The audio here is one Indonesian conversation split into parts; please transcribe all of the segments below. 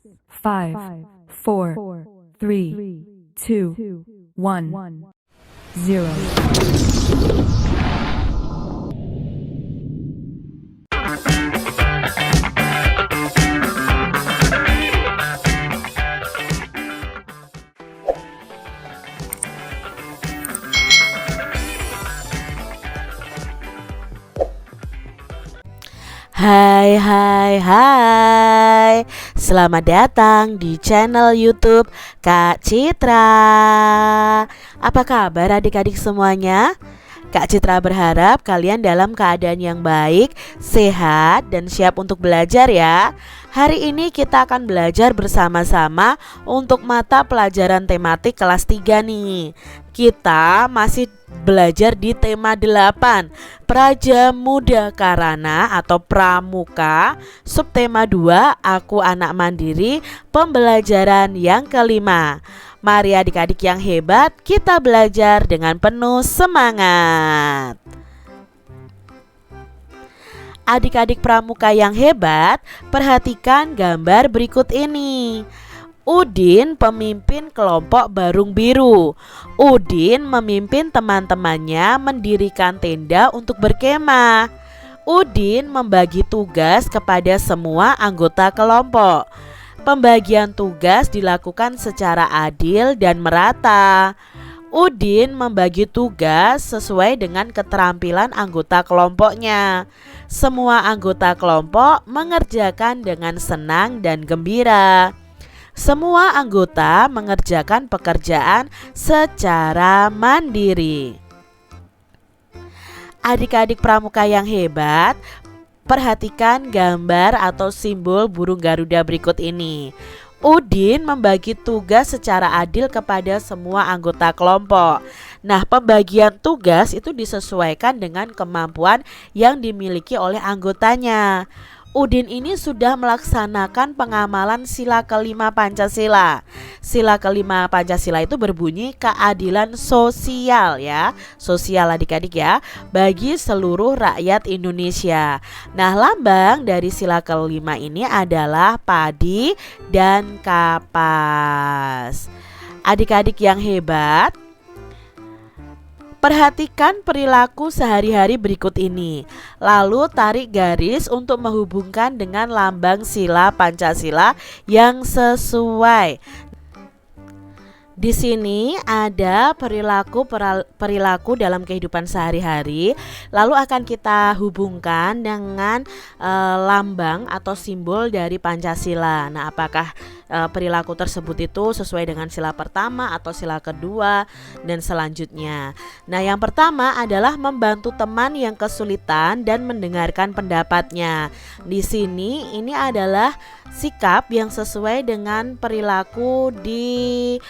5, 4, 3, 2, 1, 0. Hai, selamat datang di channel YouTube Kak Citra. Apa kabar adik-adik semuanya? Kak Citra berharap kalian dalam keadaan yang baik, sehat, dan siap untuk belajar ya. Hari ini kita akan belajar bersama-sama untuk mata pelajaran tematik kelas 3 nih. Kita masih belajar di tema 8, Praja Muda Karana atau Pramuka. Subtema 2, Aku Anak Mandiri, pembelajaran yang kelima. Mari adik-adik yang hebat, kita belajar dengan penuh semangat. Adik-adik pramuka yang hebat, perhatikan gambar berikut ini. Udin pemimpin kelompok Barung Biru. Udin memimpin teman-temannya mendirikan tenda untuk berkemah. Udin membagi tugas kepada semua anggota kelompok. Pembagian tugas dilakukan secara adil dan merata. Udin membagi tugas sesuai dengan keterampilan anggota kelompoknya. Semua anggota kelompok mengerjakan dengan senang dan gembira. Semua anggota mengerjakan pekerjaan secara mandiri. Adik-adik pramuka yang hebat, perhatikan gambar atau simbol burung Garuda berikut ini. Udin membagi tugas secara adil kepada semua anggota kelompok. Nah, pembagian tugas itu disesuaikan dengan kemampuan yang dimiliki oleh anggotanya. Udin ini sudah melaksanakan pengamalan sila kelima Pancasila. Sila kelima Pancasila itu berbunyi keadilan sosial ya. Sosial adik-adik ya, bagi seluruh rakyat Indonesia. Nah, lambang dari sila kelima ini adalah padi dan kapas. Adik-adik yang hebat, perhatikan perilaku sehari-hari berikut ini. Lalu tarik garis untuk menghubungkan dengan lambang sila Pancasila yang sesuai. Di sini ada perilaku dalam kehidupan sehari-hari, lalu akan kita hubungkan dengan lambang atau simbol dari Pancasila. Nah, apakah perilaku tersebut itu sesuai dengan sila pertama atau sila kedua dan selanjutnya. Nah, yang pertama adalah membantu teman yang kesulitan dan mendengarkan pendapatnya. Di sini ini adalah sikap yang sesuai dengan perilaku di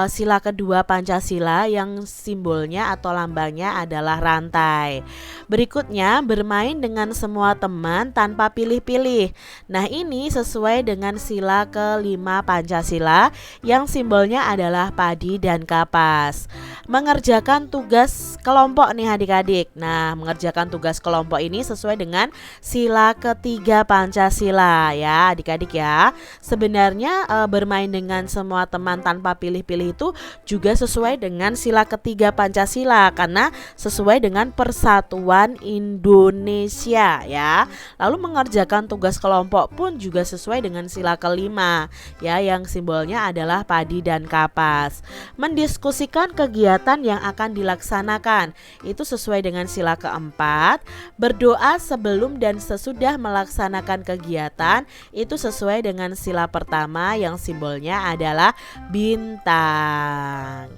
sila kedua Pancasila yang simbolnya atau lambangnya adalah rantai. Berikutnya, bermain dengan semua teman tanpa pilih-pilih. Nah, ini sesuai dengan sila kelima Pancasila yang simbolnya adalah padi dan kapas. Mengerjakan tugas kelompok nih adik-adik. Nah, mengerjakan tugas kelompok ini sesuai dengan sila ketiga Pancasila ya adik-adik ya. Sebenarnya bermain dengan semua teman tanpa pilih-pilih itu juga sesuai dengan sila ketiga Pancasila karena sesuai dengan Persatuan Indonesia ya. Lalu mengerjakan tugas kelompok pun juga sesuai dengan sila kelima ya yang simbolnya adalah padi dan kapas. Mendiskusikan kegiatan yang akan dilaksanakan itu sesuai dengan sila keempat. Berdoa sebelum dan sesudah melaksanakan kegiatan itu sesuai dengan sila pertama yang simbolnya adalah bintang.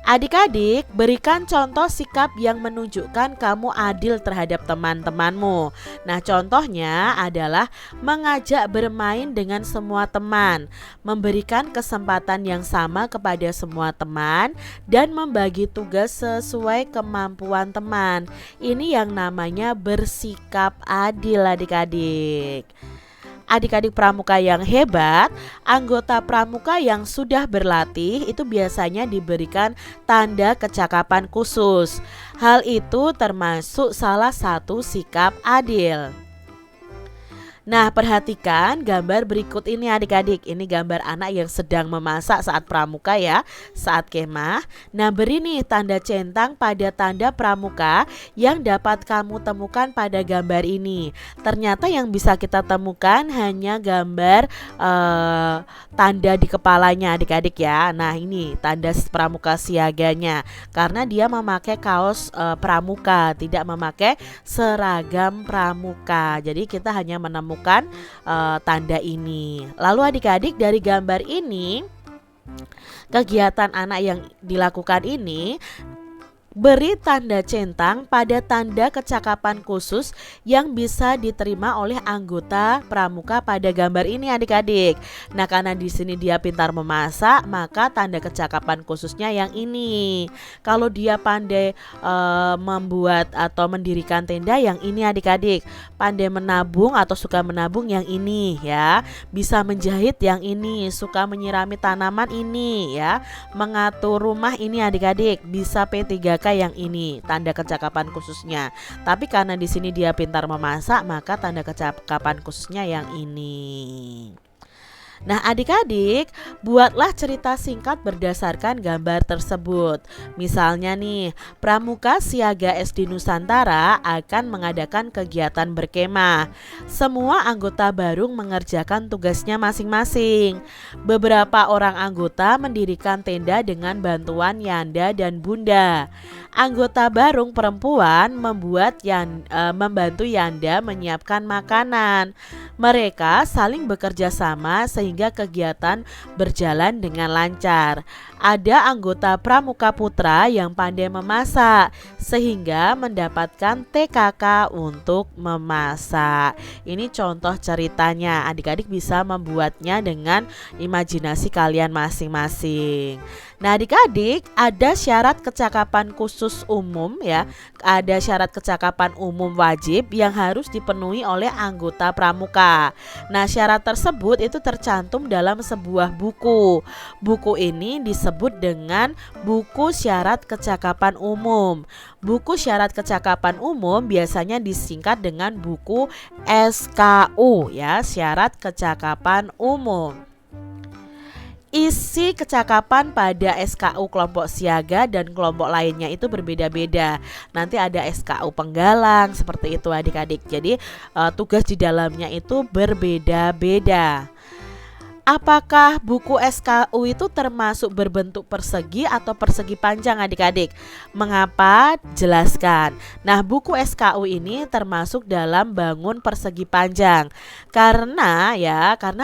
Adik-adik, berikan contoh sikap yang menunjukkan kamu adil terhadap teman-temanmu. Nah, contohnya adalah mengajak bermain dengan semua teman, memberikan kesempatan yang sama kepada semua teman, dan membagi tugas sesuai kemampuan teman. Ini yang namanya bersikap adil adik-adik. Adik-adik pramuka yang hebat, anggota pramuka yang sudah berlatih itu biasanya diberikan tanda kecakapan khusus. Hal itu termasuk salah satu sikap adil. Nah, perhatikan gambar berikut ini adik-adik. Ini gambar anak yang sedang memasak saat pramuka ya, saat kemah. Nah, beri nih tanda centang pada tanda pramuka yang dapat kamu temukan pada gambar ini. Ternyata yang bisa kita temukan hanya gambar tanda di kepalanya adik-adik ya. Nah, ini tanda pramuka siaganya karena dia memakai kaos pramuka, tidak memakai seragam pramuka. Jadi kita hanya menemukan tanda ini. Lalu adik-adik dari gambar ini, kegiatan anak yang dilakukan ini, beri tanda centang pada tanda kecakapan khusus yang bisa diterima oleh anggota pramuka pada gambar ini adik-adik. Nah, karena di sini dia pintar memasak, maka tanda kecakapan khususnya yang ini. Kalau dia pandai membuat atau mendirikan tenda, yang ini adik-adik. Pandai menabung atau suka menabung, yang ini ya. Bisa menjahit, yang ini. Suka menyirami tanaman, ini ya. Mengatur rumah, ini adik-adik. Bisa P3K, yang ini tanda kecakapan khususnya. Tapi karena di sini dia pintar memasak, maka tanda kecakapan khususnya yang ini. Nah, adik-adik, buatlah cerita singkat berdasarkan gambar tersebut. Misalnya nih, Pramuka Siaga SD Nusantara akan mengadakan kegiatan berkemah. Semua anggota Barung mengerjakan tugasnya masing-masing. Beberapa orang anggota mendirikan tenda dengan bantuan Yanda dan Bunda. Anggota Barung perempuan membantu Yanda menyiapkan makanan. Mereka saling bekerja sama sehingga kegiatan berjalan dengan lancar. Ada anggota Pramuka Putra yang pandai memasak sehingga mendapatkan TKK untuk memasak. Ini contoh ceritanya. Adik-adik bisa membuatnya dengan imajinasi kalian masing-masing. Nah, adik-adik, ada syarat kecakapan khusus umum ya. Ada syarat kecakapan umum wajib yang harus dipenuhi oleh anggota pramuka. Nah, syarat tersebut itu tercantum dalam sebuah buku. Buku ini disebut dengan buku syarat kecakapan umum. Buku syarat kecakapan umum biasanya disingkat dengan buku SKU ya, syarat kecakapan umum. Isi kecakapan pada SKU kelompok siaga dan kelompok lainnya itu berbeda-beda. Nanti ada SKU penggalang seperti itu adik-adik. Jadi tugas di dalamnya itu berbeda-beda. Apakah buku SKU itu termasuk berbentuk persegi atau persegi panjang adik-adik? Mengapa? Jelaskan. Nah, buku SKU ini termasuk dalam bangun persegi panjang. Karena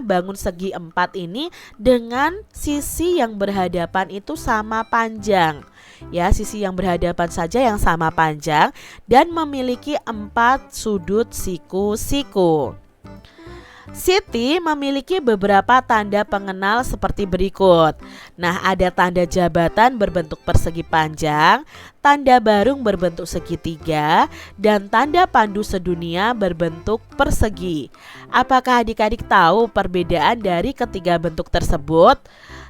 bangun segi 4 ini dengan sisi yang berhadapan itu sama panjang. Ya, sisi yang berhadapan saja yang sama panjang dan memiliki 4 sudut siku-siku. Siti memiliki beberapa tanda pengenal seperti berikut. Nah, ada tanda jabatan berbentuk persegi panjang, tanda barung berbentuk segitiga, dan tanda pandu sedunia berbentuk persegi. Apakah adik-adik tahu perbedaan dari ketiga bentuk tersebut?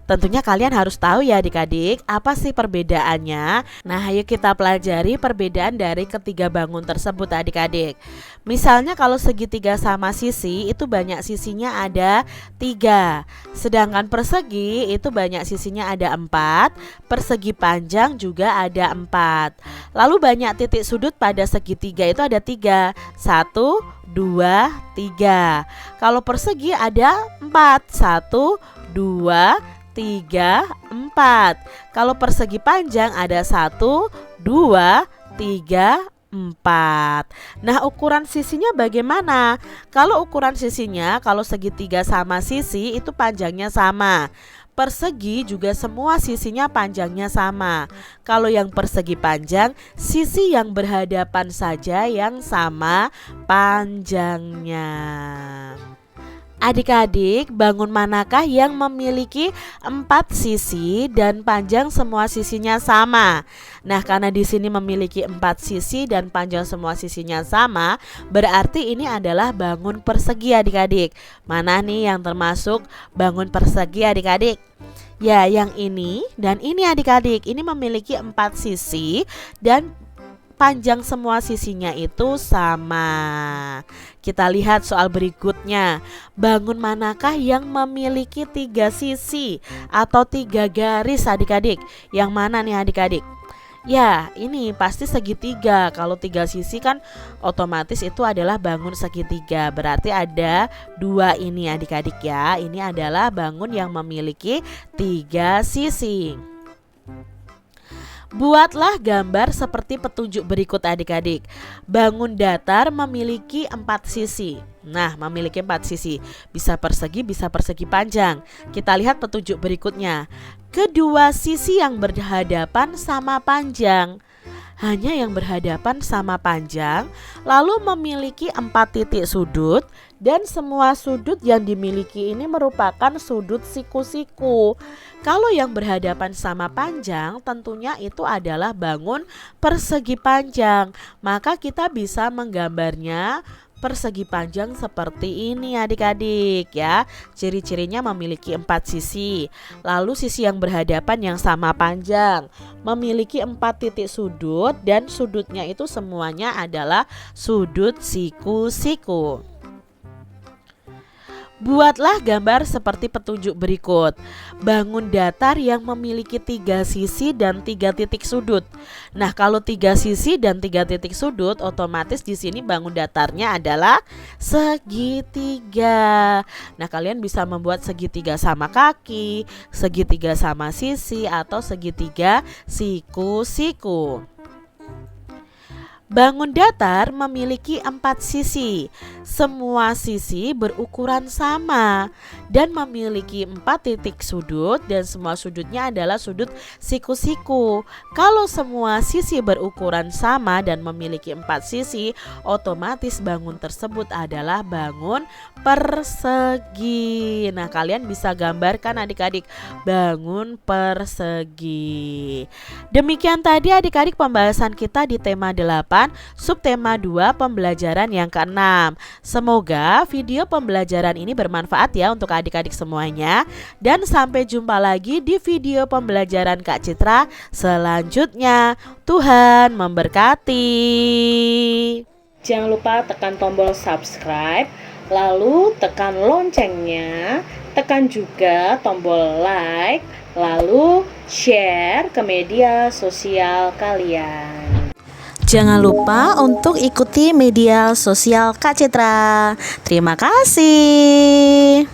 Tentunya kalian harus tahu ya adik-adik, apa sih perbedaannya? Nah, ayo kita pelajari perbedaan dari ketiga bangun tersebut adik-adik. Misalnya kalau segitiga sama sisi, itu banyak sisinya ada 3. Sedangkan persegi itu banyak sisinya ada 4. Persegi panjang juga ada 4. Lalu banyak titik sudut pada segitiga itu ada 3. 1, 2, 3. Kalau persegi ada 4. 1, 2, 3, 4. Kalau persegi panjang ada 1, 2, 3, 4. Nah, ukuran sisinya bagaimana? Kalau ukuran sisinya, kalau segitiga sama sisi itu panjangnya sama. Persegi juga semua sisinya panjangnya sama. Kalau yang persegi panjang, sisi yang berhadapan saja yang sama panjangnya. Adik-adik, bangun manakah yang memiliki 4 sisi dan panjang semua sisinya sama? Nah, karena di sini memiliki 4 sisi dan panjang semua sisinya sama, berarti ini adalah bangun persegi adik-adik. Mana nih yang termasuk bangun persegi adik-adik? Ya, yang ini dan ini adik-adik. Ini memiliki 4 sisi dan panjang semua sisinya itu sama. Kita lihat soal berikutnya. Bangun manakah yang memiliki 3 sisi atau 3 garis adik-adik? Yang mana nih adik-adik? Ya, ini pasti segitiga. Kalau 3 sisi kan otomatis itu adalah bangun segitiga. Berarti ada 2 ini adik-adik ya. Ini adalah bangun yang memiliki 3 sisi. Buatlah gambar seperti petunjuk berikut adik-adik. Bangun datar memiliki 4 sisi. Nah, memiliki 4 sisi. Bisa persegi panjang. Kita lihat petunjuk berikutnya. Kedua sisi yang berhadapan sama panjang. Hanya yang berhadapan sama panjang, lalu memiliki 4 titik sudut, dan semua sudut yang dimiliki ini merupakan sudut siku-siku. Kalau yang berhadapan sama panjang, tentunya itu adalah bangun persegi panjang. Maka kita bisa menggambarnya persegi panjang seperti ini adik-adik ya. Ciri-cirinya memiliki 4 sisi. Lalu sisi yang berhadapan yang sama panjang, memiliki 4 titik sudut, dan sudutnya itu semuanya adalah sudut siku-siku. Buatlah gambar seperti petunjuk berikut. Bangun datar yang memiliki 3 sisi dan 3 titik sudut. Nah, kalau 3 sisi dan 3 titik sudut, otomatis di sini bangun datarnya adalah segitiga. Nah, kalian bisa membuat segitiga sama kaki, segitiga sama sisi, atau segitiga siku-siku. Bangun datar memiliki 4 sisi. Semua sisi berukuran sama dan memiliki 4 titik sudut, dan semua sudutnya adalah sudut siku-siku. Kalau semua sisi berukuran sama dan memiliki 4 sisi, otomatis bangun tersebut adalah bangun persegi. Nah, kalian bisa gambarkan adik-adik bangun persegi. Demikian tadi adik-adik pembahasan kita di tema 8, subtema 2, pembelajaran yang ke-6. Semoga video pembelajaran ini bermanfaat ya untuk adik-adik semuanya. Dan sampai jumpa lagi di video pembelajaran Kak Citra selanjutnya. Tuhan memberkati. Jangan lupa tekan tombol subscribe, lalu tekan loncengnya, tekan juga tombol like, lalu share ke media sosial kalian. Jangan lupa untuk ikuti media sosial Kak Citra. Terima kasih.